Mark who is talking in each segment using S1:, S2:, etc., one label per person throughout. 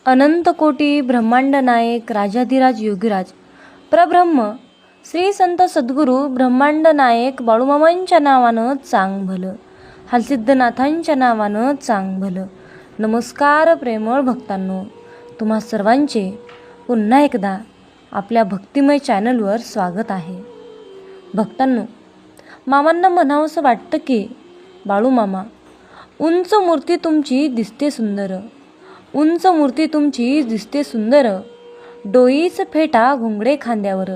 S1: अनंत कोटी ब्रह्मांड नायक राजाधिराज योगीराज परब्रह्म श्री संत सद्गुरू ब्रह्मांड नायक बाळूमामांच्या नावानं चांग भलं, हलसिद्धनाथांच्या नावानं चांग भलं. नमस्कार प्रेमळ भक्तांनो, तुम्हा सर्वांचे पुन्हा एकदा आपल्या भक्तिमय चॅनलवर स्वागत आहे. भक्तांनो, मामांना म्हणावंसं वाटतं की बाळूमामा, उंच मूर्ती तुमची दिसते सुंदर, उंच मूर्ती तुमची दिसते सुंदर, डोईस फेटा घोंगडे खांद्यावर,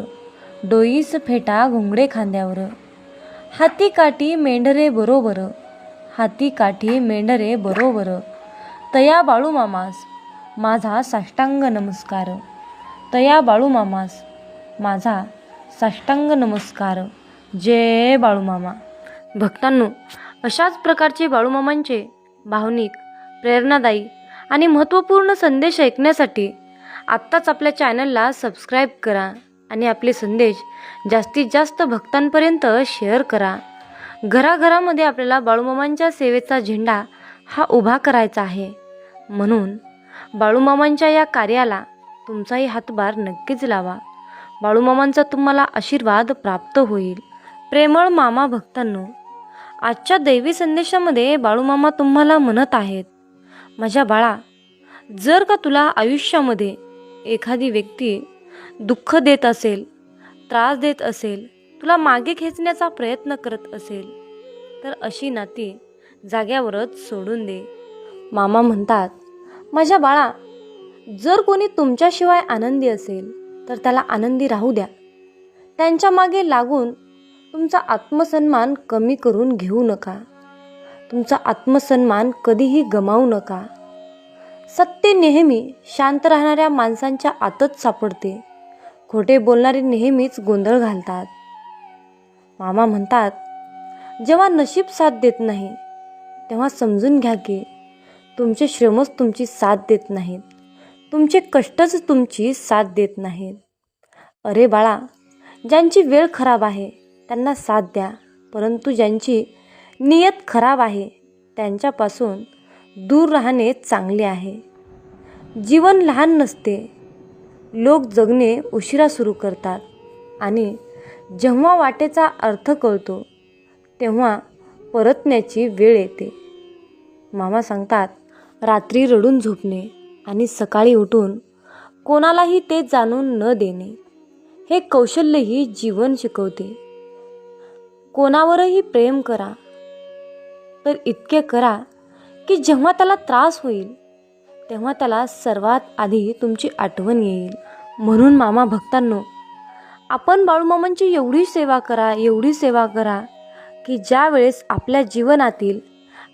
S1: डोईस फेटा घोंगडे खांद्यावर, हाती काठी मेंढरे बरोबर, हाती काठी मेंढरे बरोबर, तया बाळूमामास माझा साष्टांग नमस्कार, तया बाळूमामास माझा साष्टांग नमस्कार. जय बाळूमामा. भक्तांनो, अशाच प्रकारचे बाळूमामांचे भावनिक, प्रेरणादायी आणि महत्त्वपूर्ण संदेश ऐकण्यासाठी आत्ताच आपल्या चॅनलला सबस्क्राईब करा आणि आपले संदेश जास्तीत जास्त भक्तांपर्यंत शेअर करा. घराघरामध्ये आपल्याला बाळूमामांच्या सेवेचा झेंडा हा उभा करायचा आहे. म्हणून बाळूमामांच्या या कार्याला तुमचाही हातभार नक्कीच लावा. बाळूमामांचा तुम्हाला आशीर्वाद प्राप्त होईल. प्रेमळ मामा भक्तांनो, आजच्या दैवी संदेशामध्ये बाळूमामा तुम्हाला म्हणत आहेत, माझ्या बाळा, जर का तुला आयुष्यामध्ये एखादी व्यक्ती दुःख देत असेल, त्रास देत असेल, तुला मागे खेचण्याचा प्रयत्न करत असेल, तर अशी नाती जाग्यावरच सोडून दे. मामा म्हणतात, माझ्या बाळा, जर कोणी तुमच्याशिवाय आनंदी असेल तर त्याला आनंदी राहू द्या. त्यांच्या मागे लागून तुमचा आत्मसन्मान कमी करून घेऊ नका. तुमचा आत्मसन्मान कधीही गमावू नका. सत्य नेहमी शांत राहणाऱ्या माणसांच्या आतच सापडते. खोटे बोलणारे नेहमीच गोंधळ घालतात. मामा म्हणतात, जेव्हा नशीब साथ देत नाही तेव्हा समजून घ्या की तुमचे श्रमच तुमची साथ देत नाहीत, तुमचे कष्टच तुमची साथ देत नाहीत. अरे बाळा, ज्यांची वेळ खराब आहे त्यांना साथ द्या, परंतु ज्यांची नियत खराब आहे त्यांच्यापासून दूर राहणे चांगले आहे. जीवन लहान नसते. लोक जगणे उशिरा सुरू करतात आणि जेव्हा वाटेचा अर्थ कळतो तेव्हा परतण्याची वेळ येते. मामा सांगतात, रात्री रडून झोपणे आणि सकाळी उठून कोणालाही ते जाणून न देणे हे कौशल्यही जीवन शिकवते. कोणावरही प्रेम करा, तर इतके करा की जेव्हा त्याला त्रास होईल तेव्हा त्याला सर्वात आधी तुमची आठवण येईल. म्हणून मामा भक्तांनो, आपण बाळूमामांची एवढी सेवा करा, एवढी सेवा करा की ज्या वेळेस आपल्या जीवनातील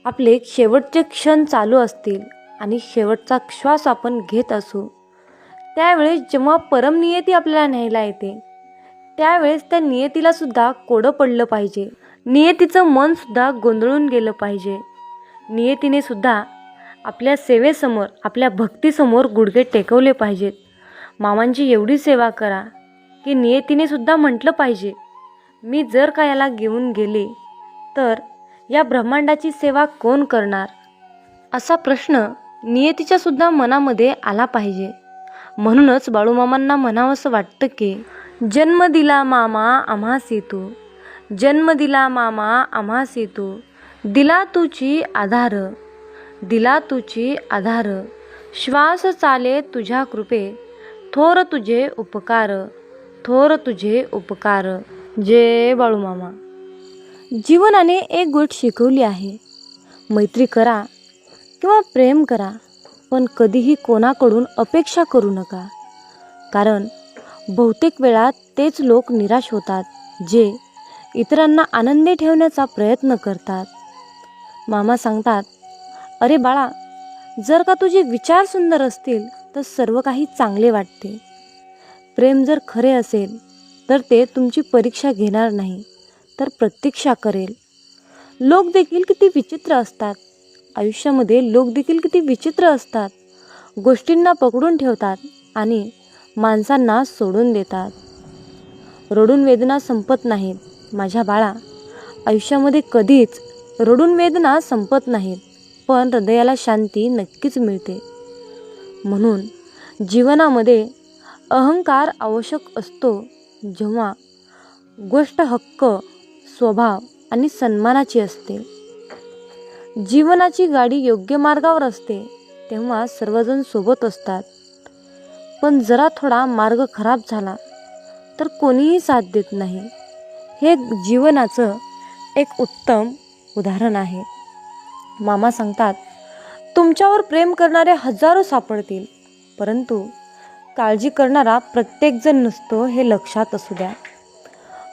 S1: आपले शेवटचे क्षण चालू असतील आणि शेवटचा श्वास आपण घेत असू, त्यावेळेस जेव्हा परमनियती आपल्याला न्यायला येते त्यावेळेस त्या नियतीला सुद्धा कोडं पडलं पाहिजे. नियतीचं मन सुद्धा गोंधळून गेलं पाहिजे. नियतीने सुद्धा आपल्या सेवेसमोर, आपल्या भक्तीसमोर गुडघे टेकवले पाहिजेत. मामांची एवढी सेवा करा की नियतीने सुद्धा म्हटलं पाहिजे, मी जर का याला घेऊन गेले तर या ब्रह्मांडाची सेवा कोण करणार, असा प्रश्न नियतीच्या सुद्धा मनामध्ये आला पाहिजे. म्हणूनच बाळूमामांना म्हणावंसं वाटतं की जन्म दिला मामा आम्हासी तू, जन्म दिला मामा आम्हासी तू, दिला तुझी आधार, दिला तुझी आधार, श्वास चाले तुझ्या कृपे, थोर तुझे उपकार, थोर तुझे उपकार. जय बाळूमामा. जीवनाने एक गोष्ट शिकवली आहे, मैत्री करा किंवा प्रेम करा, पण कधीही कोणाकडून अपेक्षा करू नका. कारण बहुतेक वेळा तेच लोक निराश होतात जे इतरांना आनंदी ठेवण्याचा प्रयत्न करतात. मामा सांगतात, अरे बाळा, जर का तुझे विचार सुंदर असतील तर सर्व काही चांगले वाटते. प्रेम जर खरे असेल तर ते तुमची परीक्षा घेणार नाही, तर प्रतीक्षा करेल. लोक देखील किती विचित्र असतात. आयुष्यामध्ये लोक देखील किती विचित्र असतात. गोष्टींना पकडून ठेवतात आणि माणसांना सोडून देतात. रडून वेदना संपत नाहीत माझ्या बाळा. आयुष्यामध्ये कधीच रडून वेदना संपत नाहीत, पण हृदयाला शांती नक्कीच मिळते. म्हणून जीवनामध्ये अहंकार आवश्यक असतो जेव्हा गोष्ट हक्क, स्वभाव आणि सन्मानाची असते. जीवनाची गाडी योग्य मार्गावर असते तेव्हा सर्वजण सोबत असतात. पण जरा थोडा मार्ग खराब झाला तर कोणीही साथ देत नाही. हे जीवनाचं एक उत्तम उदाहरण आहे. मामा सांगतात, तुमच्यावर प्रेम करणारे हजारो सापडतील, परंतु काळजी करणारा प्रत्येकजण नसतो हे लक्षात असू द्या.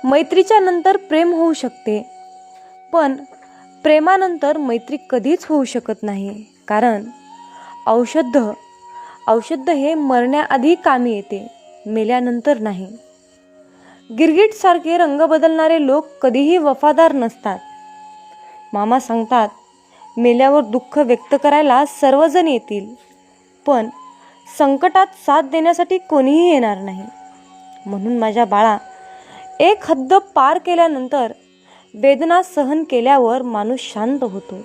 S1: मैत्रीच्या नंतर प्रेम होऊ शकते, पण प्रेमानंतर मैत्री कधीच होऊ शकत नाही. कारण औषध हे मरण्याआधी कामी येते, मेल्यानंतर नाही. गिरगिटसारखे रंग बदलणारे लोक कधीही वफादार नसतात. मामा सांगतात, मेल्यावर दुःख व्यक्त करायला सर्वजण येतील, पण संकटात साथ देण्यासाठी कोणीही येणार नाही. म्हणून माझ्या बाळा, एक हद्द पार केल्यानंतर, वेदना सहन केल्यावर माणूस शांत होतो.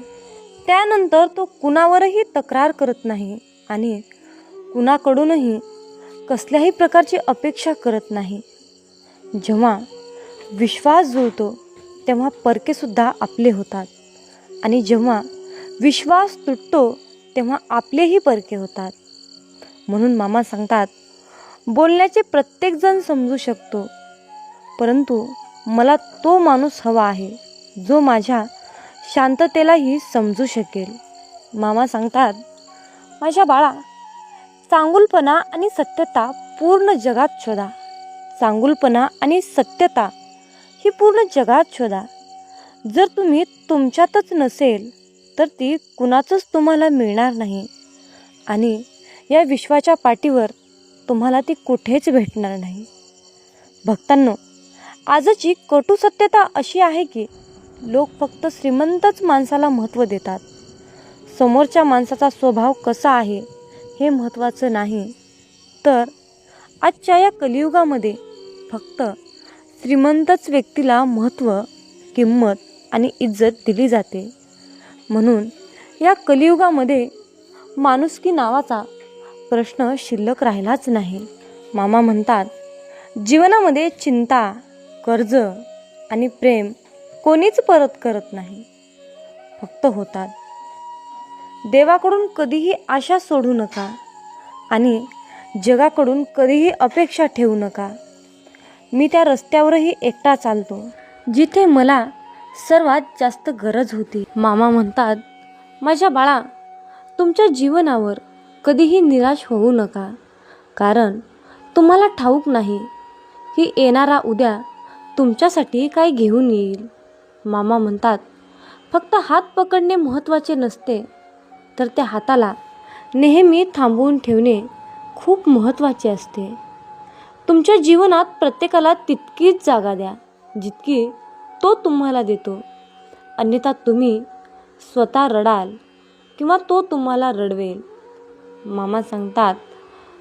S1: त्यानंतर तो कुणावरही तक्रार करत नाही आणि कुणाकडूनही कसल्याही प्रकारची अपेक्षा करत नाही. जेव्हा विश्वास जुळतो तेव्हा परकेसुद्धा आपले होतात आणि जेव्हा विश्वास तुटतो तेव्हा आपलेही परके होतात. म्हणून मामा सांगतात, बोलण्याचे प्रत्येकजण समजू शकतो, परंतु मला तो माणूस हवा आहे जो माझ्या शांततेलाही समजू शकेल. मामा सांगतात, माझ्या बाळा, चांगुलपणा आणि सत्यता पूर्ण जगात शोधा. चांगुलपणा आणि सत्यता ही पूर्ण जगात शोधा. जर तुम्ही तुमच्यातच नसेल तर ती कुणाचंच तुम्हाला मिळणार नाही आणि या विश्वाच्या पाठीवर तुम्हाला ती कुठेच भेटणार नाही. भक्तांनो, आजची कटू सत्यता अशी आहे की लोक फक्त श्रीमंतच माणसाला महत्त्व देतात. समोरच्या माणसाचा स्वभाव कसा आहे हे महत्त्वाचं नाही, तर आजच्या या कलियुगामध्ये फक्त श्रीमंतच व्यक्तीला महत्त्व, किंमत आणि इज्जत दिली जाते. म्हणून या कलियुगामध्ये माणुसकी नावाचा प्रश्न शिल्लक राहिलाच नाही. मामा म्हणतात, जीवनामध्ये चिंता, कर्ज आणि प्रेम कोणीच परत करत नाही, फक्त होतात. देवाकडून कधीही आशा सोडू नका आणि जगाकडून कधीही अपेक्षा ठेवू नका. मी त्या रस्त्यावरही एकटा चालतो जिथे मला सर्वात जास्त गरज होती. मामा म्हणतात, माझ्या बाळा, तुमच्या जीवनावर कधीही निराश होऊ नका, कारण तुम्हाला ठाऊक नाही की येणारा उद्या तुमच्यासाठी काय घेऊन येईल. मामा म्हणतात, फक्त हात पकडणे महत्त्वाचे नसते, तर त्या हाताला नेहमी थांबवून ठेवणे खूप महत्त्वाचे असते. तुमच्या जीवनात प्रत्येकाला तितकीच जागा द्या जितकी तो तुम्हाला देतो, अन्यथा तुम्ही स्वतः रडाल किंवा तो तुम्हाला रडवेल. मामा सांगतात,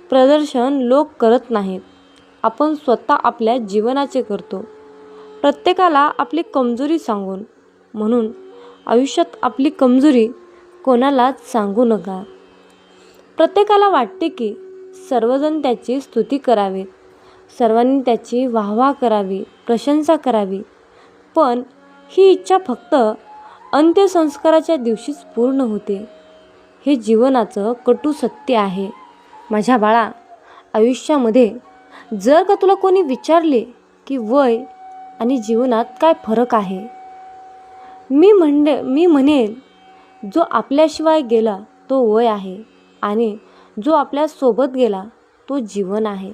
S1: प्रदर्शन लोक करत नाहीत, आपण स्वतः आपल्या जीवनाचे करतो. प्रत्येकाला आपली कमजोरी सांगून, म्हणून आयुष्यात आपली कमजोरी कोणालाच सांगू नका. प्रत्येकाला वाटते की सर्वजण त्याची स्तुती करावीत, सर्वांनी त्याची वाहवा करावी, प्रशंसा करावी, पण ही इच्छा फक्त अंत्यसंस्काराच्या दिवशीच पूर्ण होते. हे जीवनाचं कटू सत्य आहे. माझ्या बाळा, आयुष्यामध्ये जर का तुला कोणी विचारले की वय आणि जीवनात काय फरक आहे, मी म्हणेल, जो आपल्याशिवाय गेला तो वय आहे आणि जो आपल्यासोबत गेला तो जीवन आहे.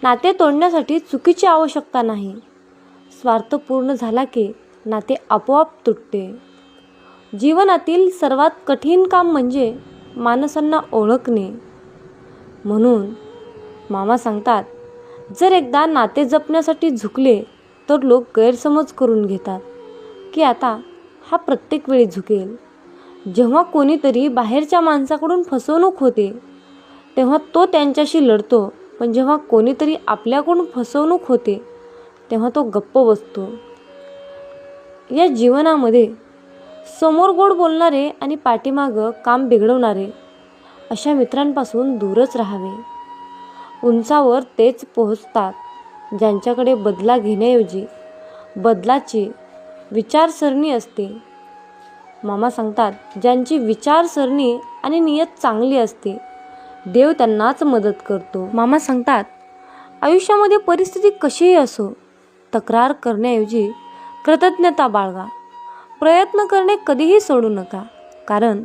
S1: नाते तोडण्यासाठी चुकीची आवश्यकता नाही. स्वार्थ पूर्ण झाला की नाते आपोआप तुटते. जीवनातील सर्वात कठीण काम म्हणजे माणसांना ओळखणे. म्हणून मामा सांगतात, जर एकदा नाते जपण्यासाठी झुकले तर लोक गैरसमज करून घेतात की आता हा प्रत्येक वेळी झुकेल. जेव्हा कोणीतरी बाहेरच्या माणसाकडून फसवणूक होते तेव्हा तो त्यांच्याशी लढतो, पण जेव्हा कोणीतरी आपल्याकडून फसवणूक होते तेव्हा तो गप्प बसतो. या जीवनामध्ये समोर गोड बोलणारे आणि पाठीमागं काम बिघडवणारे अशा मित्रांपासून दूरच राहावे. उंचावर तेच पोहोचतात ज्यांच्याकडे बदला घेण्याऐवजी बदलाची विचारसरणी असते. मामा सांगतात, ज्यांची विचारसरणी आणि नियत चांगली असते देव त्यांनाच मदत करतो. मामा सांगतात, आयुष्यामध्ये परिस्थिती कशीही असो तक्रार करण्याऐवजी कृतज्ञता बाळगा. प्रयत्न करणे कधीही सोडू नका, कारण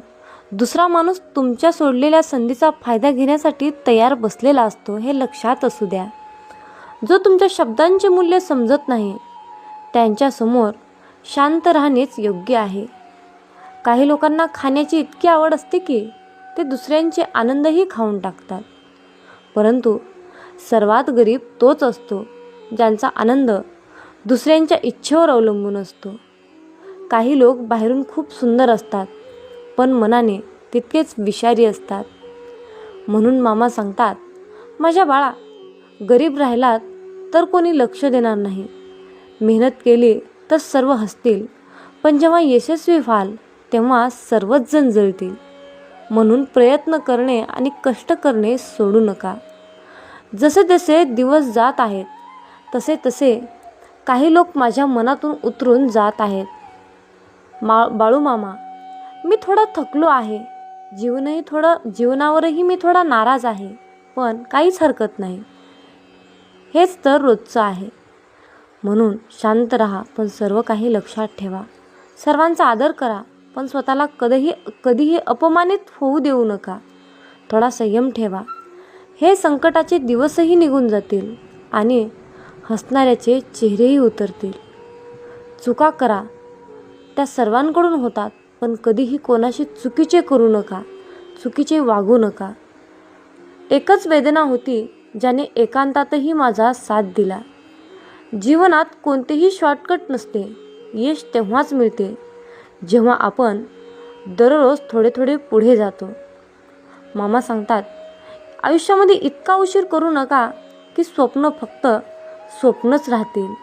S1: दुसरा माणूस तुमच्या सोडलेल्या संधीचा फायदा घेण्यासाठी तयार बसलेला असतो हे लक्षात असू द्या. जो तुमच्या शब्दांचे मूल्य समजत नाही त्यांच्यासमोर शांत राहणेच योग्य आहे. काही लोकांना खाण्याची इतकी आवड असते की ते दुसऱ्यांचे आनंदही खाऊन टाकतात, परंतु सर्वात गरीब तोच असतो ज्यांचा आनंद दुसऱ्यांच्या इच्छेवर अवलंबून असतो. काही लोक बाहेरून खूप सुंदर असतात पण मनाने तितकेच विषारी असतात. म्हणून मामा सांगतात, माझ्या बाळा, गरीब राहिलात तर कोणी लक्ष देणार नाही. मेहनत केली तर सर्व हसतील, पण जेव्हा यशस्वी व्हाल तेव्हा सर्वच जण जळतील. म्हणून प्रयत्न करणे आणि कष्ट करणे सोडू नका. जसे जसे दिवस जात आहेत तसे तसे काही लोक माझ्या मनातून उतरून जात आहेत. बाळू मामा, मी थोडा थकलो आहे. जीवनावरही मी थोडा नाराज आहे, पण काहीच हरकत नाही. हेच तर रोजचं आहे. म्हणून शांत राहा, पण सर्व काही लक्षात ठेवा. सर्वांचा आदर करा, पण स्वतःला कधीही अपमानित होऊ देऊ नका. थोडा संयम ठेवा. हे संकटाचे दिवसही निघून जातील आणि हसणाऱ्याचे चेहरेही उतरतील. चुका करा, त्या सर्वांकडून होतात, पण कधीही कोणाशी चुकीचे करू नका, चुकीचे वागू नका. एकच वेदना होती ज्याने एकांतातही माझा साथ दिला. जीवनात कोणतेही शॉर्टकट नसते. यश तेव्हाच मिळते जेव्हा आपण दररोज थोडे थोडे पुढे जातो. मामा सांगतात, आयुष्यामध्ये इतका उशीर करू नका की स्वप्न फक्त स्वप्नच राहतील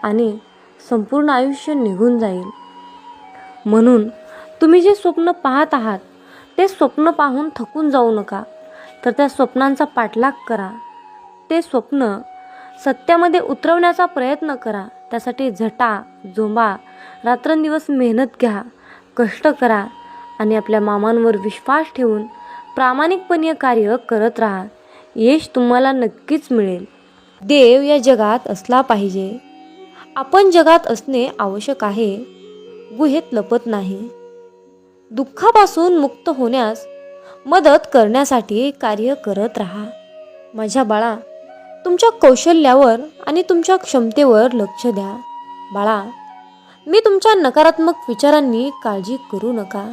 S1: आणि संपूर्ण आयुष्य निघून जाईल. म्हणून तुम्ही जे स्वप्न पाहत आहात ते स्वप्न पाहून थकून जाऊ नका, तर त्या स्वप्नांचा पाठलाग करा. ते स्वप्न सत्यामध्ये उतरवण्याचा प्रयत्न करा. त्यासाठी झटा झोंबा, रात्रंदिवस मेहनत घ्या, कष्ट करा आणि आपल्या मामांवर विश्वास ठेवून प्रामाणिकपणे कार्य करत राहा. यश तुम्हाला नक्कीच मिळेल. देव या जगात असला पाहिजे. आपण जगात असणे आवश्यक आहे, गुहेत लपत नाही. दुःखापासून मुक्त होण्यास मदत करण्यासाठी कार्य करत राहा. माझ्या बाळा, तुमच्या कौशल्यावर आणि तुमच्या क्षमतेवर लक्ष द्या. बाळा, मी तुमच्या नकारात्मक विचारांनी काळजी करू नका.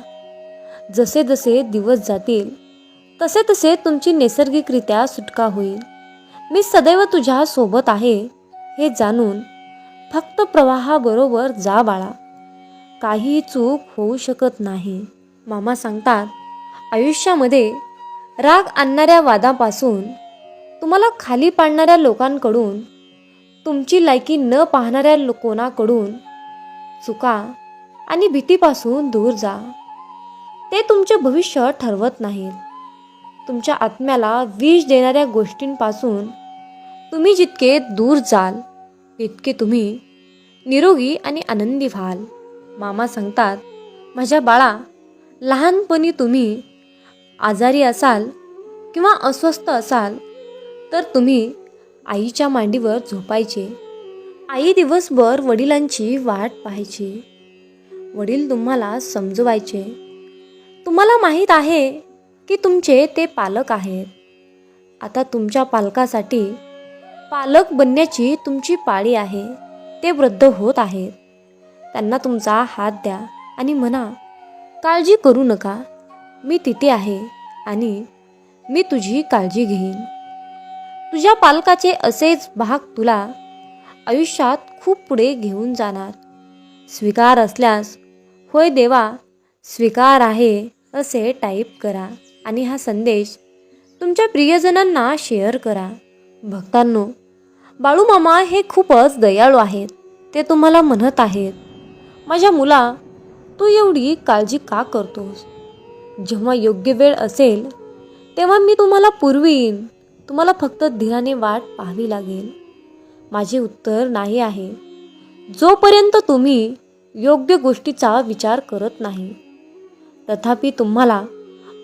S1: जसे जसे दिवस जातील तसे तसे तुमची नैसर्गिकरित्या सुटका होईल. मी सदैव तुझ्या सोबत आहे हे जाणून फक्त प्रवाहाबरोबर जा बाळा. काही चूक होऊ शकत नाही. मामा सांगतात, आयुष्यामध्ये राग आणणाऱ्या वादापासून, तुम्हाला खाली पाडणाऱ्या लोकांकडून, तुमची लायकी न पाहणाऱ्या कोणाकडून, चुका आणि भीतीपासून दूर जा. ते तुमचे भविष्य ठरवत नाहीत. तुमच्या आत्म्याला विष देणाऱ्या गोष्टींपासून तुम्ही जितके दूर जाल तितके तुम्ही निरोगी आणि आनंदी व्हाल. मामा सांगतात, माझ्या बाळा, लहानपणी तुम्ही आजारी असाल किंवा अस्वस्थ असाल तर तुम्ही आईच्या मांडीवर झोपायचे. आई दिवसभर वडिलांची वाट पाहायची. वडील तुम्हाला समजवायचे. तुम्हाला माहीत आहे की तुमचे ते पालक आहेत. आता तुमच्या पालकासाठी पालक बनण्याची तुमची पाळी आहे. ते वृद्ध होत आहेत. त्यांना तुमचा हात द्या आणि म्हणा, काळजी करू नका, मी तिथे आहे आणि मी तुझी काळजी घेईन. तुझ्या पालकाचे असेच भाग तुला आयुष्यात खूप पुढे घेऊन जाणार. स्वीकार असल्यास, होय देवा स्वीकार आहे असे टाईप करा आणि हा संदेश तुमच्या प्रियजनांना शेअर करा. भक्तांनो, बाळूमामा हे खूपच दयाळू आहेत. ते तुम्हाला म्हणत आहेत, माझ्या मुला, तू एवढी काळजी का करतोस? जेव्हा योग्य वेळ असेल
S2: तेव्हा मी तुम्हाला पुरवीन. तुम्हाला फक्त धीराने वाट पाहावी लागेल. माझे उत्तर नाही आहे. जोपर्यंत तुम्ही योग्य गोष्टीचा विचार करत नाही, तथापि तुम्हाला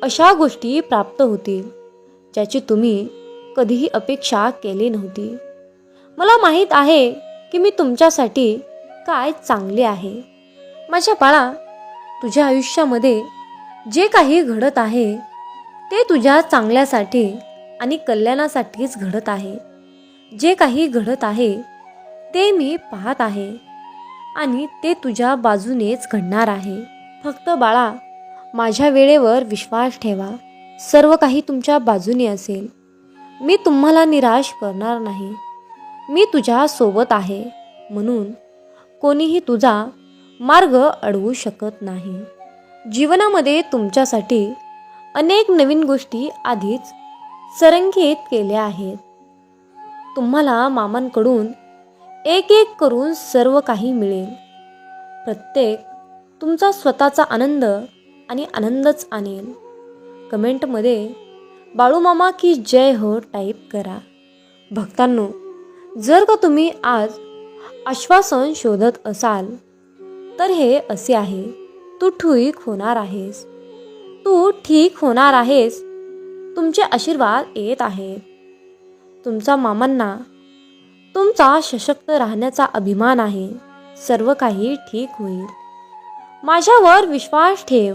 S2: अशा गोष्टी प्राप्त होतील ज्याची तुम्ही कधीही अपेक्षा केली नव्हती. मला माहीत आहे की मी तुमच्यासाठी काय चांगले आहे. माझ्या बाळा, तुझ्या आयुष्यामध्ये जे काही घडत आहे ते तुझ्या चांगल्यासाठी आणि कल्याणासाठीच घडत आहे. जे काही घडत आहे ते मी पाहत आहे आणि ते तुझ्या बाजूनेच घडणार आहे. फक्त बाळा, माझ्या वेळेवर विश्वास ठेवा. सर्व काही तुमच्या बाजूने असेल. मी तुम्हाला निराश करणार नाही. मी तुझ्या सोबत आहे, म्हणून कोणीही तुझा मार्ग अडवू शकत नाही. जीवनामध्ये तुमच्यासाठी अनेक नवीन गोष्टी आधीच संरेखित केल्या आहेत. तुम्हाला मामांकडून एक एक करून सर्व काही मिळेल. प्रत्येक तुमचा स्वतःचा आनंद आणि आनंदच आणेल. कमेंटमध्ये बाळूमामा की जय हो टाईप करा. भक्तांनो, जर का तुम्ही आज आश्वासन शोधत असाल तर हे असे आहे. तू ठीक होणार आहेस. तू ठीक होणार आहेस. तुमचे आशीर्वाद येत आहेत. तुमचा मामांना तुमचा सशक्त राहण्याचा अभिमान आहे. सर्व काही ठीक होईल. माझ्यावर विश्वास ठेव.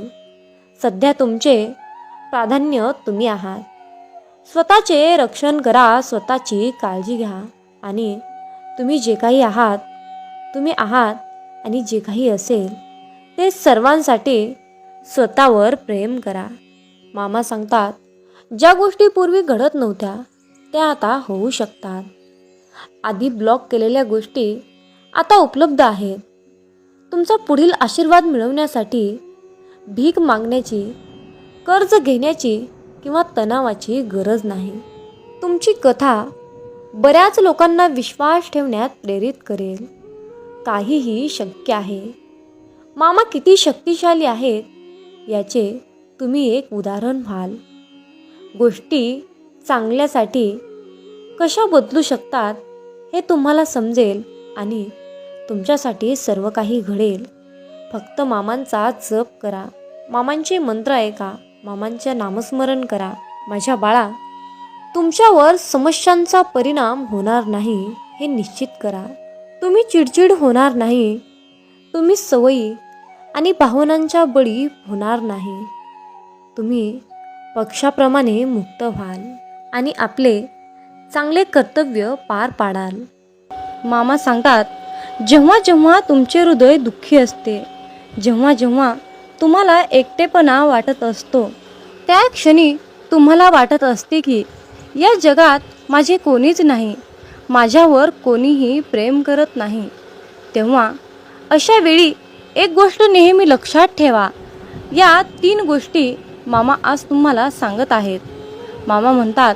S2: सध्या तुमचे प्राधान्य तुम्ही आहात. स्वतःचे रक्षण करा. स्वतःची काळजी घ्या आणि तुम्ही जे काही आहात, तुम्ही आहात आणि जे काही असेल ते सर्वांसाठी स्वतःवर प्रेम करा. मामा सांगतात, ज्या गोष्टी पूर्वी घडत नव्हत्या त्या आता होऊ शकतात. आधी ब्लॉक केलेल्या गोष्टी आता उपलब्ध आहेत. तुमचा पुढील आशीर्वाद मिळवण्यासाठी भीक मागण्याची, कर्ज घेण्याची किंवा तणावाची गरज नाही. तुमची कथा बऱ्याच लोकांना विश्वास ठेवण्यात प्रेरित करेल. काहीही शक्य आहे. मामा किती शक्तिशाली आहेत याचे तुम्ही एक उदाहरण व्हाल. गोष्टी चांगल्यासाठी कशा बदलू शकतात हे तुम्हाला समजेल आणि तुमच्यासाठी सर्व काही घडेल. फक्त मामांचा जप करा. मामांचे मंत्र ऐका. मामांचे नामस्मरण करा. माझ्या बाळा, तुमच्यावर समस्यांचा परिणाम होणार नाही हे निश्चित करा. तुम्ही चिडचिड होणार नाही. तुम्ही सवयी आणि भावनांच्या बळी होणार नाही. तुम्ही पक्षाप्रमाणे मुक्त व्हाल आणि आपले चांगले कर्तव्य पार पाडाल. मामा सांगतात, जेव्हा जेव्हा तुमचे हृदय दुःखी असते, जेव्हा जेव्हा तुम्हाला एकटेपणा वाटत असतो, त्या क्षणी तुम्हाला वाटत असते की या जगात माझे कोणीच नाही, माझ्यावर कोणीही प्रेम करत नाही, तेव्हा अशा वेळी एक गोष्ट नेहमी लक्षात ठेवा. या 3 गोष्टी मामा आज तुम्हाला सांगत आहेत. मामा म्हणतात,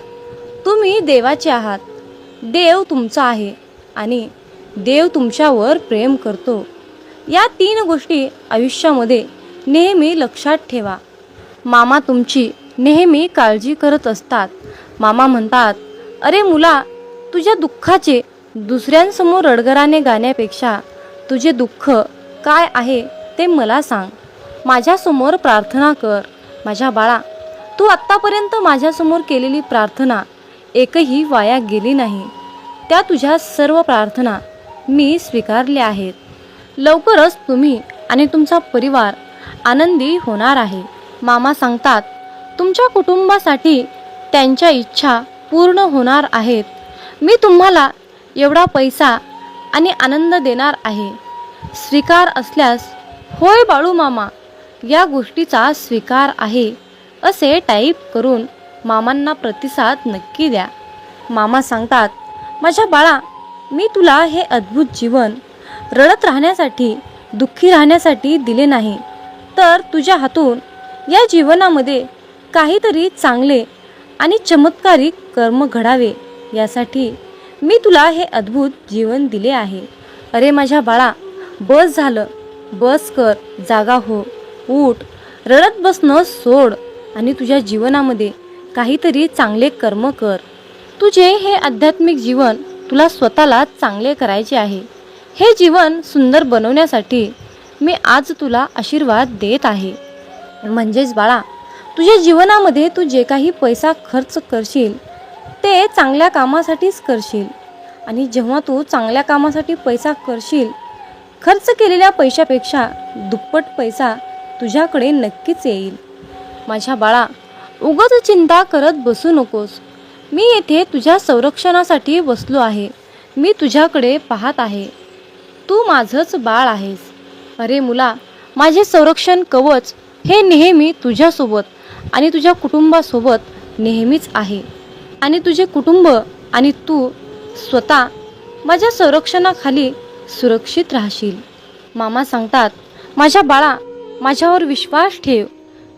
S2: तुम्ही देवाचे आहात. देव तुमचा आहे आणि देव तुमच्यावर प्रेम करतो. या 3 गोष्टी आयुष्यामध्ये नेहमी लक्षात ठेवा. मामा तुमची नेहमी काळजी करत असतात. मामा म्हणतात, अरे मुला, तुझ्या दुःखाचे दुसऱ्यांसमोर रडगराने गाण्यापेक्षा तुझे दुःख काय आहे ते मला सांग. माझ्यासमोर प्रार्थना कर. माझ्या बाळा, तू आत्तापर्यंत माझ्यासमोर केलेली प्रार्थना एकही वाया गेली नाही. त्या तुझ्या सर्व प्रार्थना मी स्वीकारल्या आहेत. लवकरच तुम्ही आणि तुमचा परिवार आनंदी होणार आहे. मामा सांगतात, तुमच्या कुटुंबासाठी त्यांच्या इच्छा पूर्ण होणार आहेत. मी तुम्हाला एवढा पैसा आणि आनंद देणार आहे. स्वीकार असल्यास होय बाळू मामा, या गोष्टीचा स्वीकार आहे असे टाईप करून मामांना प्रतिसाद नक्की द्या. मामा सांगतात, माझ्या बाळा, मी तुला हे अद्भुत जीवन रडत राहण्यासाठी, दुःखी राहण्यासाठी दिले नाही, तर तुझ्या हातून या जीवनामध्ये काहीतरी चांगले आणि चमत्कारिक कर्म घडावे यासाठी मी तुला हे अद्भुत जीवन दिले आहे. अरे माझ्या बाळा, बस झालं. बस कर, जागा हो, उठ. रडत बसणं सोड आणि तुझ्या जीवनामध्ये
S1: काहीतरी चांगले कर्म कर. तुझे हे आध्यात्मिक जीवन तुला स्वतःला चांगले करायचे आहे. हे जीवन सुंदर बनवण्यासाठी मी आज तुला आशीर्वाद देत आहे. म्हणजेच बाळा, तुझ्या जीवनामध्ये तू जे काही पैसा खर्च करशील ते चांगल्या कामासाठीच करशील. आणि जेव्हा तू चांगल्या कामासाठी पैसा करशील, खर्च केलेल्या पैशापेक्षा दुप्पट पैसा तुझ्याकडे नक्कीच येईल. माझ्या बाळा, उगाच चिंता करत बसू नकोस. मी येथे तुझ्या संरक्षणासाठी बसलो आहे. मी तुझ्याकडे पाहत आहे. तू माझंच बाळ आहेस. अरे मुला, माझे संरक्षण कवच हे नेहमी तुझ्यासोबत आणि तुझ्या कुटुंबासोबत नेहमीच आहे. आणि तुझे कुटुंब आणि तू स्वतः माझ्या संरक्षणाखाली सुरक्षित राहशील. मामा सांगतात, माझ्या बाळा, माझ्यावर विश्वास ठेव.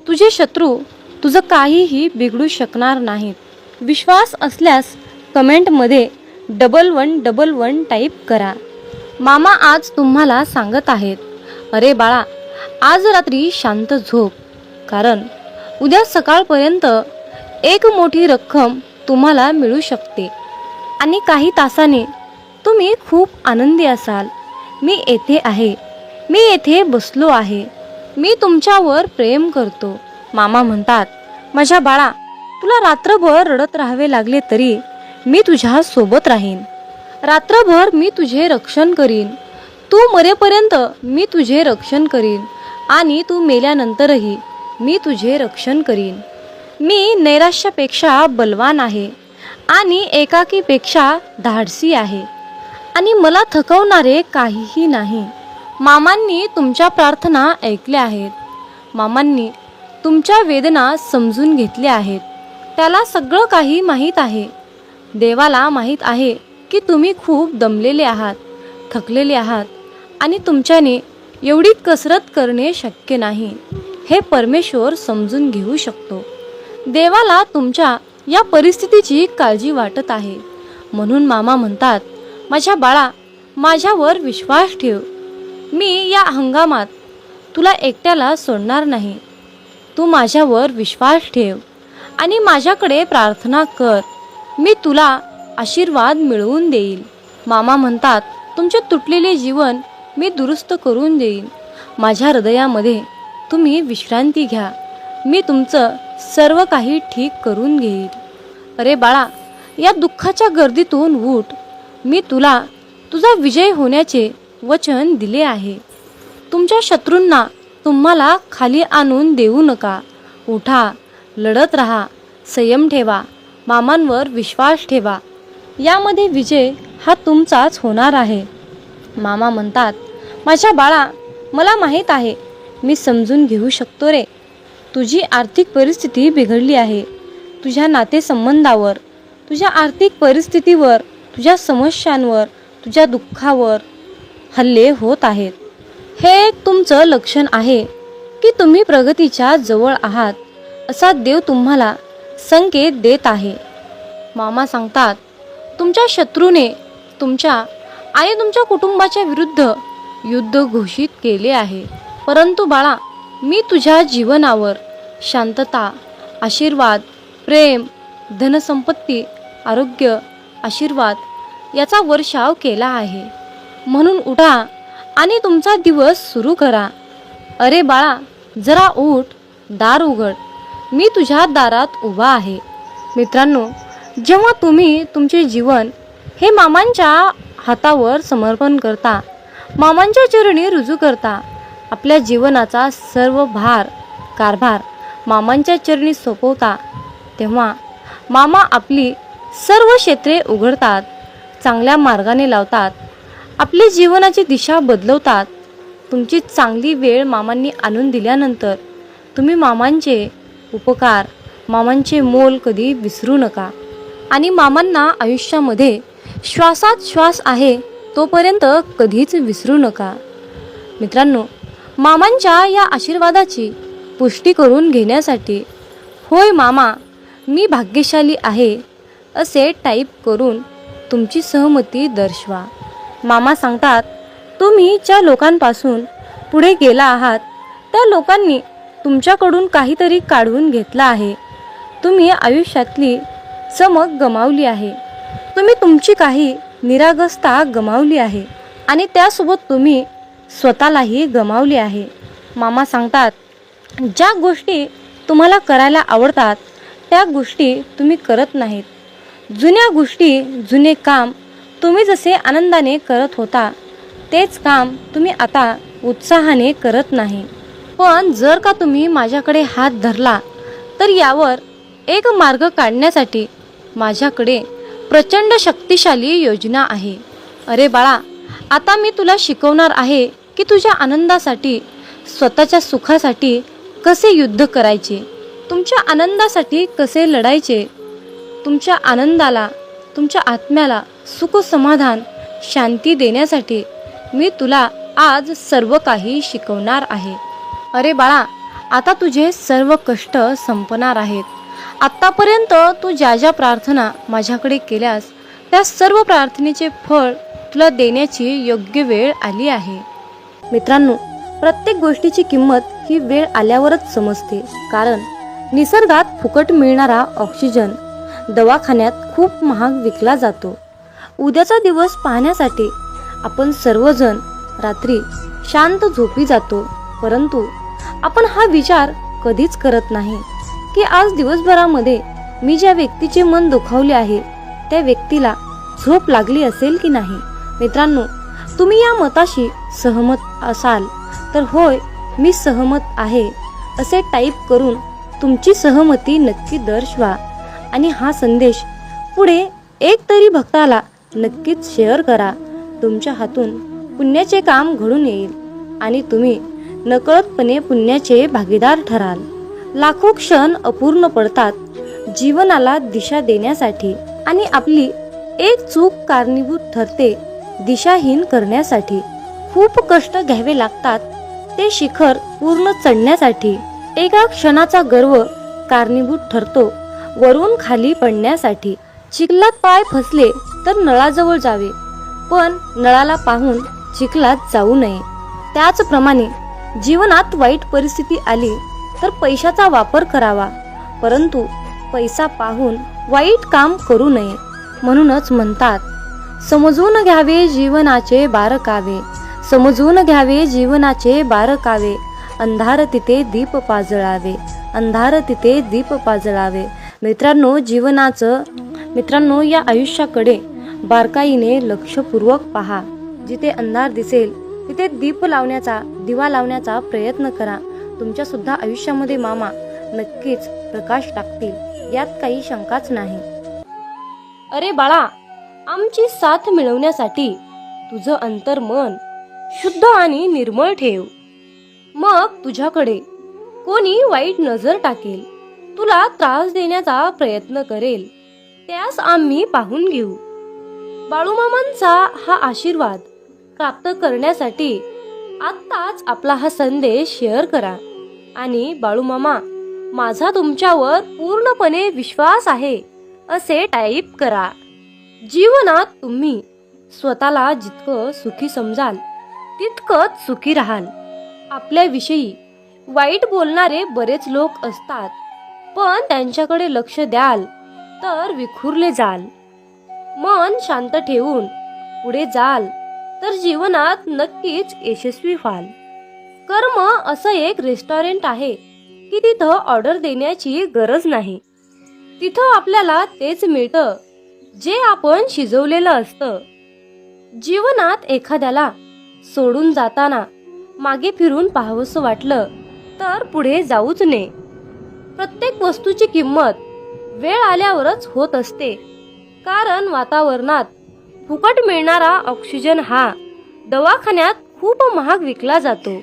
S1: तुझे शत्रू तुझं काहीही बिघडू शकणार नाहीत. विश्वास असल्यास कमेंटमध्ये 1111 टाईप करा. मामा आज तुम्हाला सांगत आहेत, अरे बाळा, आज रात्री शांत झोप. कारण उद्या सकाळपर्यंत एक मोठी रक्कम तुम्हाला मिळू शकते आणि काही तासाने तुम्ही खूप आनंदी असाल. मी येथे आहे. मी येथे बसलो आहे. मी तुमच्यावर प्रेम करतो. मामा म्हणतात, माझ्या बाळा, तुला रात्रभर रडत राहावे लागले तरी मी तुझ्या सोबत राहीन. रात्रभर मी तुझे रक्षण करीन. तू मरेपर्यंत मी तुझे रक्षण करीन आणि तू मेल्यानंतरही मी तुझे रक्षण करीन. मी नैराश्यापेक्षा बलवान आहे आणि एकाकीपेक्षा धाडसी आहे आणि मला थकवणारे काहीही नाही. मामांनी तुमच्या प्रार्थना ऐकल्या आहेत. मामांनी तुमच्या वेदना समजून घेतल्या आहेत. त्याला सगळं काही माहीत आहे. देवाला माहीत आहे की तुम्ही खूप दमलेले आहात, थकलेले आहात आणि तुमच्याने एवढी कसरत करणे शक्य नाही. हे परमेश्वर समजून घेऊ शकतो. देवाला तुमच्या या परिस्थितीची काळजी वाटत आहे. म्हणून मामा म्हणतात, माझ्या बाळा, माझ्यावर विश्वास ठेव. मी या हंगामात तुला एकट्याला सोडणार नाही. तू माझ्यावर विश्वास ठेव आणि माझ्याकडे प्रार्थना कर. मी तुला आशीर्वाद मिळवून देईल. मामा म्हणतात, तुमचे तुटलेले जीवन मी दुरुस्त करून देईन. माझ्या हृदयामध्ये तुम्ही विश्रांती घ्या. मी तुमचं सर्व काही ठीक करून घेईल. अरे बाळा, या दुःखाच्या गर्दीतून उठ. मी तुला तुझा विजय होण्याचे वचन दिले आहे. तुमच्या शत्रूंना तुम्हाला खाली आणून देऊ नका. उठा, लढत राहा, संयम ठेवा, मामांवर विश्वास ठेवा. यामध्ये विजय हा तुमचाच होणार आहे. मामा म्हणतात, माझ्या बाळा, मला माहीत आहे. मी समजून घेऊ शकतो रे. तुझी आर्थिक परिस्थिती बिघडली आहे. तुझ्या नातेसंबंधावर, तुझ्या आर्थिक परिस्थितीवर, तुझ्या समस्यांवर, तुझ्या दुःखावर हल्ले होत आहेत. हे एक तुमचं लक्षण आहे की तुम्ही प्रगतीच्या जवळ आहात असा देव तुम्हाला संकेत देत आहे. मामा सांगतात, तुमच्या शत्रूने तुमच्या आणि तुमच्या कुटुंबाच्या विरुद्ध युद्ध घोषित केले आहे. परंतु बाळा, मी तुझ्या जीवनावर शांतता, आशीर्वाद, प्रेम, धनसंपत्ती, आरोग्य, आशीर्वाद याचा वर्षाव केला आहे. म्हणून उठा आणि तुमचा दिवस सुरू करा. अरे बाळा, जरा उठ, दार उघड. मी तुझ्या दारात उभा आहे. मित्रांनो, जेव्हा तुम्ही तुमचे जीवन हे मामांच्या हातावर समर्पण करता, मामांच्या चरणी रुजू करता, आपल्या जीवनाचा सर्व कारभार मामांच्या चरणी सोपवता, तेव्हा मामा आपली सर्व क्षेत्रे उघडतात, चांगल्या मार्गाने लावतात, आपली जीवनाची दिशा बदलवतात. तुमची चांगली वेळ मामांनी आणून दिल्यानंतर तुम्ही मामांचे उपकार, मामांचे मोल कधी विसरू नका. आणि मामांना आयुष्यामध्ये श्वासात श्वास आहे तोपर्यंत कधीच विसरू नका. मित्रांनो, मामांच्या या आशीर्वादाची पुष्टी करून घेण्यासाठी होय मामा, मी भाग्यशाली आहे असे टाईप करून तुमची सहमती दर्शवा. मामा सांगतात, तुम्ही ज्या लोकांपासून पुढे गेला आहात त्या लोकांनी तुमच्याकडून काहीतरी काढून घेतला आहे. तुम्ही आयुष्यातली चमक गमावली आहे. तुम्ही तुमची काही निरागसता गमावली आहे आणि त्यासोबत तुम्ही स्वतःलाही गमावली आहे. मामा सांगतात, ज्या गोष्टी तुम्हाला करायला आवडतात त्या गोष्टी तुम्ही करत नाहीत. जुन्या गोष्टी, जुने काम तुम्ही जसे आनंदाने करत होता तेच काम तुम्ही आता उत्साहाने करत नाही. पण जर का तुम्ही माझ्याकडे हात धरला तर यावर एक मार्ग काढण्यासाठी माझ्याकडे प्रचंड शक्तिशाली योजना आहे. अरे बाळा, आता मी तुला शिकवणार आहे की तुझ्या आनंदासाठी, स्वतःच्या सुखासाठी कसे युद्ध करायचे, तुमच्या आनंदासाठी कसे लढायचे. तुमच्या आनंदाला, तुमच्या आत्म्याला सुख, समाधान, शांती देण्यासाठी मी तुला आज सर्व काही शिकवणार आहे. अरे बाळा, आता तुझे सर्व कष्ट संपणार आहेत. आत्तापर्यंत तू ज्या ज्या प्रार्थना माझ्याकडे केल्यास त्या सर्व प्रार्थनेचे फळ तुला देण्याची योग्य वेळ आली आहे. मित्रांनो, प्रत्येक गोष्टीची किंमत ही वेळ आल्यावरच समजते. कारण निसर्गात फुकट मिळणारा ऑक्सिजन दवाखान्यात खूप महाग विकला जातो. उद्याचा दिवस पाहण्यासाठी आपण सर्वजण रात्री शांत झोपी जातो, परंतु आपण हा विचार कधीच करत नाही की आज दिवसभरामध्ये मी ज्या व्यक्तीचे मन दुखावले आहे त्या व्यक्तीला झोप लागली असेल की नाही. मित्रांनो, तुम्ही या मताशी सहमत असाल तर होय मी सहमत आहे असे टाईप करून तुमची सहमती नक्की दर्शवा आणि हा संदेश पुढे एक तरी भक्ताला नक्कीच शेअर करा. तुमच्या हातून पुण्याचे काम घडून येईल आणि तुम्ही नकळतपणे पुण्याचे भागीदार ठराल. लाखो क्षण अपूर्ण पडतात जीवनाला दिशा देण्यासाठी आणि आपली एक चूक कारणीभूत ठरते दिशाहीन करण्यासाठी. खूप कष्ट घ्यावे लागतात ते शिखर पूर्ण चढण्यासाठी. एका क्षणाचा गर्व कारणीभूत ठरतो वरून खाली पडण्यासाठी. चिखलात पाय फसले तर नळाजवळ जावे, पण नळाला पाहून चिखलात जाऊ नये. त्याचप्रमाणे जीवनात वाईट परिस्थिती आली तर पैशाचा वापर करावा, परंतु पैसा पाहून वाईट काम करू नये. म्हणूनच म्हणतात, समजून घ्यावे जीवनाचे बारकावे, समजून घ्यावे जीवनाचे बारकावे. अंधार तिथे दीप पाजळावे, अंधार तिथे दीप पाजळावे. मित्रांनो, या आयुष्याकडे बारकाईने लक्षपूर्वक पहा. जिथे अंधार दिसेल तिथे दिवा लावण्याचा प्रयत्न करा. तुमच्या सुद्धा आयुष्यामध्ये मामा नक्कीच प्रकाश टाकतील, यात काही शंकाच नाही. अरे बाळा, आमची साथ मिळवण्यासाठी तुझं अंतर्मन शुद्ध आणि निर्मळ ठेव. मग तुझ्याकडे कोणी वाईट नजर टाकेल, तुला त्रास देण्याचा प्रयत्न करेल, त्यास आम्ही पाहून घेऊ. बाळूमामांचा हा आशीर्वाद प्राप्त करण्यासाठी आत्ताच आपला हा संदेश शेअर करा आणि बाळूमामा, माझा तुमच्यावर पूर्णपणे विश्वास आहे असे टाईप करा. जीवनात तुम्ही स्वतःला जितकं सुखी समजाल तितकंच सुखी राहाल. आपल्याविषयी वाईट बोलणारे बरेच लोक असतात, पण त्यांच्याकडे लक्ष द्याल तर विखुरले जाल. मन शांत ठेवून पुढे जाल तर जीवनात नक्कीच यशस्वी व्हाल. कर्म असं एक रेस्टॉरंट आहे की तिथं ऑर्डर देण्याची गरज नाही. तिथं आपल्याला तेच मिळतं जे आपण शिजवलेलं असतं. जीवनात एखाद्याला सोडून जाताना मागे फिरून पाहावंसं वाटलं तर पुढे जाऊच नये. प्रत्येक वस्तूची किंमत वेळ आल्यावरच होत असते, कारण वातावरणात फुकट मिळणारा ऑक्सिजन हा दवाखान्यात खूप महाग विकला जातो.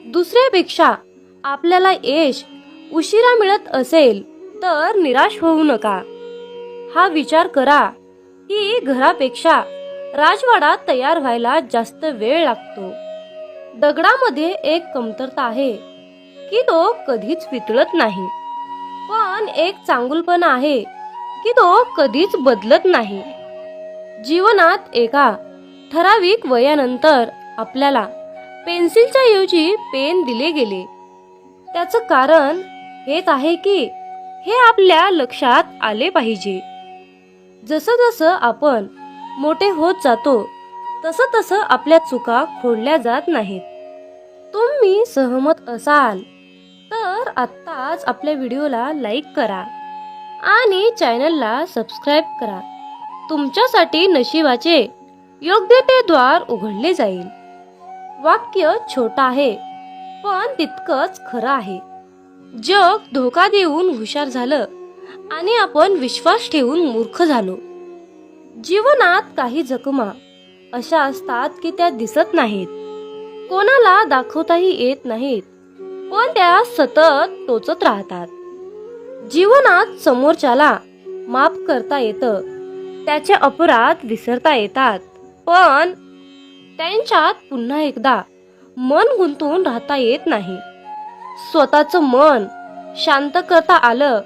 S1: दुसऱ्यापेक्षा आपल्याला यश उशिरा मिळत असेल तर निराश होऊ नका. हा विचार करा की घरापेक्षा राजवाडा तयार व्हायला जास्त वेळ लागतो. दगडामध्ये एक कमतरता आहे की तो कधीच वितळत नाही, पण एक चांगुलपणा आहे की तो कधीच बदलत नाही. जीवनात एका ठराविक वयानंतर आपल्याला पेन्सिलच्या ऐवजी पेन दिले गेले. त्याचं कारण हेच आहे की
S2: हे आपल्या लक्षात आले पाहिजे. जसं जसं आपण मोठे होत जातो तसं तसं आपल्या चुका खोडल्या जात नाहीत. तुम्ही सहमत असाल तर आत्ताच आपल्या व्हिडिओला लाईक करा आणि चॅनलला सबस्क्राईब करा. तुमच्यासाठी नशिबाचे योग्य ते द्वार उघडले जाईल. वाक्य छोटं आहे पण तितकंच खरं आहे. जग धोका देऊन हुशार झालं आणि आपण विश्वास ठेवून मूर्ख झालो. जीवनात काही जखमा अशा असतात की त्या दिसत नाहीत, कोणाला दाखवताही येत नाहीत, पण त्या सतत टोचत राहतात. जीवनात समोरच्याला माफ करता येतं, त्याचे अपराध विसरता येतात, पण त्यांच्यात पुन्हा एकदा मन गुंतून राहता येत नाही. स्वतःचं मन शांत करता आलं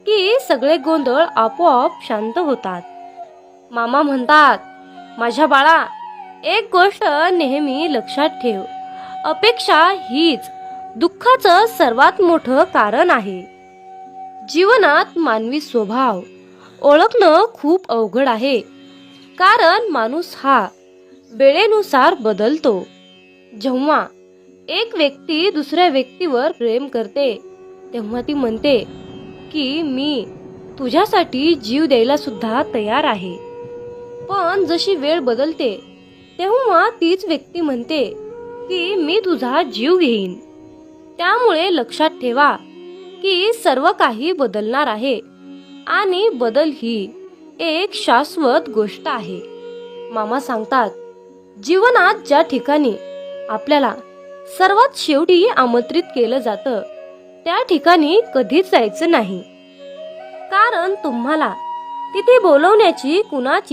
S2: की सगळे गोंधळ आपोआप शांत होतात. मामा म्हणतात, माझ्या बाळा, एक गोष्ट नेहमी लक्षात ठेव, अपेक्षा हीच दुःखाचं सर्वात मोठं कारण आहे. जीवनात मानवी स्वभाव ओळखणं खूप अवघड आहे, कारण माणूस हा वेळेनुसार बदलतो. जेव्हा एक व्यक्ती दुसऱ्या व्यक्तीवर प्रेम करते तेव्हा ती म्हणते की मी तुझ्यासाठी जीव द्यायला सुद्धा तयार आहे. पण जशी वेळ बदलते तेव्हा तीच व्यक्ती म्हणते की मी तुझा जीव घेईन. त्यामुळे लक्षात ठेवा की सर्व काही बदलणार आहे आणि बदल ही एक शाश्वत गोष्ट आहे. मामा सांगतात, जीवनात ज्या ठिकाणी आपल्याला सर्वात शेवटी आमंत्रित केलं जातं त्या ठिकाणी कधीच जायचं नाही, कारण तुम्हाला तिथे बोलवण्याची कुणाची